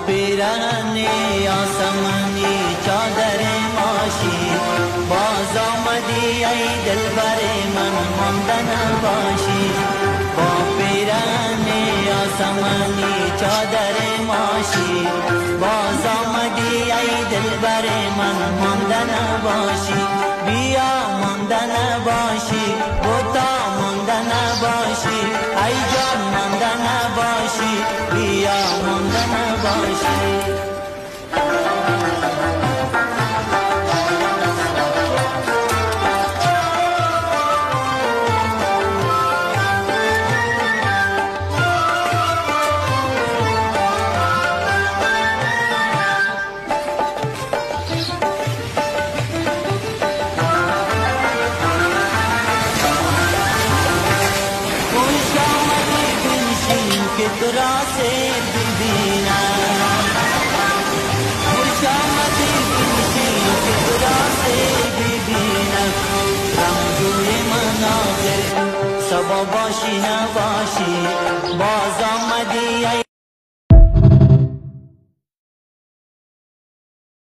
پیرهن آسمانی چادر ماشی باز آمدی ای دلبر من مانده نباشی با پیرهن آسمانی چادر ماشی باز آمدی ای دلبر من مانده نباشی بیا مانده نباشی بوتا مانده نباشی ای جان مانده نباشی بیا مانده نباشی که تو را سے ببینم خوش آمدی بنشین که تو را سے ببینم رمزوی مناظر سبا باشی نباشی باز آمدی